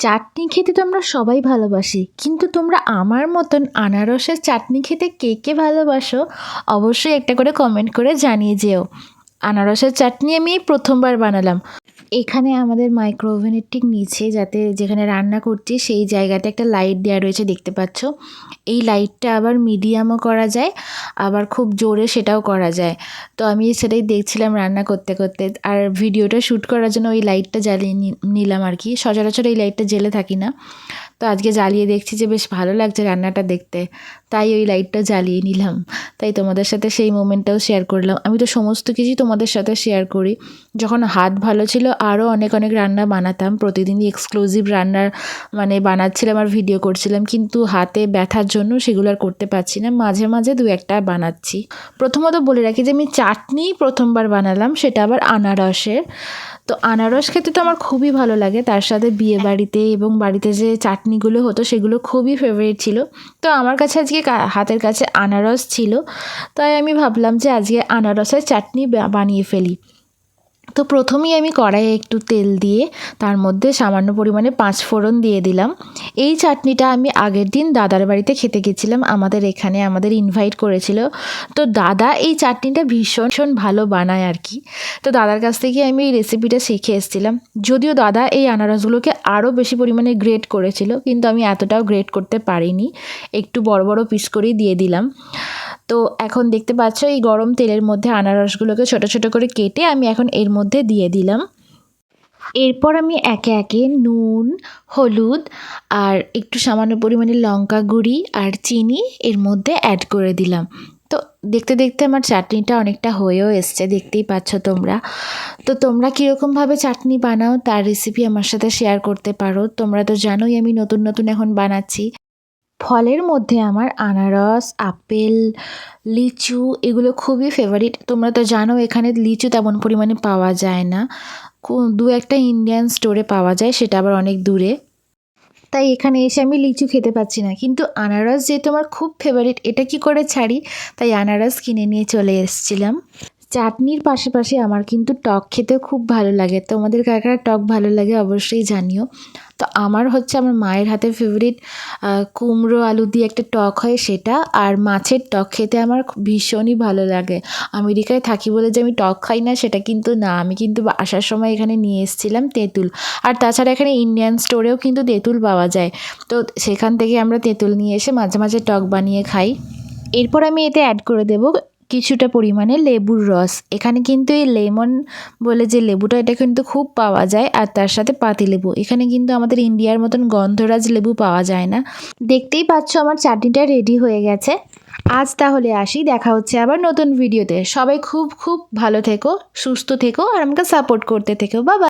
চাটনি খেতে তো আমরা সবাই ভালোবাসি, কিন্তু তোমরা আমার মতন আনারসের চাটনি খেতে কে কে ভালোবাসো অবশ্যই একটা করে কমেন্ট করে জানিয়ে যেও। আনারসের চাটনি আমি এই প্রথমবার বানালাম। এখানে আমাদের মাইক্রো ওভেনের ঠিক নিচে যাতে যেখানে রান্না করছি সেই জায়গাতে একটা লাইট দেওয়া রয়েছে, দেখতে পাচ্ছ। এই লাইটটা আবার মিডিয়ামও করা যায়, আবার খুব জোরে সেটাও করা যায়। তো আমি সেটাই দেখছিলাম রান্না করতে করতে, আর ভিডিওটা শ্যুট করার জন্য ওই লাইটটা জ্বালিয়ে নিলাম আর কি। সচরাচর এই লাইটটা জ্বেলে থাকি না, তো আজকে জ্বালিয়ে দেখছি যে বেশ ভালো লাগছে রান্নাটা দেখতে, তাই ওই লাইটটা জ্বালিয়ে নিলাম। তাই তোমাদের সাথে সেই মোমেন্টটাও শেয়ার করলাম। আমি তো সমস্ত কিছুই তোমাদের সাথে শেয়ার করি। যখন হাত ভালো ছিল আরও অনেক অনেক রান্না বানাতাম, প্রতিদিনই এক্সক্লুসিভ রান্নার বানাচ্ছিলাম আর ভিডিও করছিলাম, কিন্তু হাতে ব্যথার জন্য সেগুলো আর করতে পারছি না। মাঝে মাঝে দু একটা বানাচ্ছি। প্রথমত বলে রাখি যে আমি চাটনি প্রথমবার বানালাম, সেটা আবার আনারসের। তো আনারস খেতে তো আমার খুবই ভালো লাগে, তার সাথে বিয়ে বাড়িতে এবং বাড়িতে যে চাটনিগুলো হতো সেগুলো খুবই ফেভারিট ছিল। তো আমার কাছে আজকে হাতের কাছে আনারস ছিল, তাই আমি ভাবলাম যে আজকে আনারসের চাটনি বানিয়ে ফেলি। তো প্রথমেই আমি কড়াইয়ে একটু তেল দিয়ে তার মধ্যে সামান্য পরিমাণে 5 ফোড়ন দিয়ে দিলাম। এই চাটনিটা আমি আগের দিন দাদার বাড়িতে খেতে গেছিলাম, আমাদের এখানে আমাদের ইনভাইট করেছিল। তো দাদা এই চাটনিটা ভীষণ ভীষণ ভালো বানায় আর কি। তো দাদার কাছ থেকে আমি এই রেসিপিটা শিখে এসেছিলাম। যদিও দাদা এই আনারসগুলোকে আরও বেশি পরিমাণে গ্রেট করেছিল, কিন্তু আমি এতটাও গ্রেট করতে পারিনি, একটু বড় বড় পিস করেই দিয়ে দিলাম। তো এখন দেখতে পাচ্ছ এই গরম তেলের মধ্যে আনারসগুলোকে ছোট ছোট করে কেটে আমি এখন এর মধ্যে দিয়ে দিলাম। এরপর আমি একে একে নুন, হলুদ আর একটু সামান্য পরিমাণে লঙ্কা গুঁড়ি আর চিনি এর মধ্যে অ্যাড করে দিলাম। তো দেখতে দেখতে আমার চাটনিটা অনেকটা হয়েও এসছে, দেখতেই পাচ্ছ তোমরা। তো তোমরা কীরকমভাবে চাটনি বানাও তার রেসিপি আমার সাথে শেয়ার করতে পারো। তোমরা তো জানোই আমি নতুন নতুন এখন বানাচ্ছি। ফলের মধ্যে আমার আনারস, আপেল, লিচু এগুলো খুবই ফেভারিট। তোমরা তো জানো এখানে লিচু তেমন পরিমাণে পাওয়া যায় না, দু একটা ইন্ডিয়ান স্টোরে পাওয়া যায়, সেটা আবার অনেক দূরে। তাই এখানে এসে আমি লিচু খেতে পাচ্ছি না, কিন্তু আনারস যেহেতু আমার খুব ফেভারিট, এটা কি করে ছাড়ি, তাই আনারস কিনে নিয়ে চলে এসেছিলাম। চাটনির পাশাপাশি আমার কিন্তু টক খেতেও খুব ভালো লাগে। তোমাদের কার কার টক ভালো লাগে অবশ্যই জানিও। তো আমার হচ্ছে আমার মায়ের হাতে ফেভারিট কুমড়ো আলু দিয়ে একটা টক হয় সেটা, আর মাছের টক খেতে আমার ভীষণই ভালো লাগে। আমেরিকায় থাকি বলে যে আমি টক খাই না সেটা কিন্তু না, আমি কিন্তু আসার সময় এখানে নিয়ে এসেছিলাম তেঁতুল। আর তাছাড়া এখানে ইন্ডিয়ান স্টোরেও কিন্তু তেঁতুল পাওয়া যায়, তো সেখান থেকে আমরা তেঁতুল নিয়ে এসে মাঝে মাঝে টক বানিয়ে খাই। এরপর আমি এতে অ্যাড করে দেবো কিছুটা পরিমাণে লেবুর রস। এখানে কিন্তু এই লেমন বলে যে লেবুটা, এটা কিন্তু খুব পাওয়া যায়, আর তার সাথে পাতিলেবু। এখানে কিন্তু আমাদের ইন্ডিয়ার মতন গন্ধরাজ লেবু পাওয়া যায় না। দেখতেই পাচ্ছ আমার চাটনিটা রেডি হয়ে গেছে। আজ তাহলে আসি, দেখা হচ্ছে আবার নতুন ভিডিওতে। সবাই খুব খুব ভালো থেকো, সুস্থ থেকো আর আমাকে সাপোর্ট করতে থেকো। বাবা।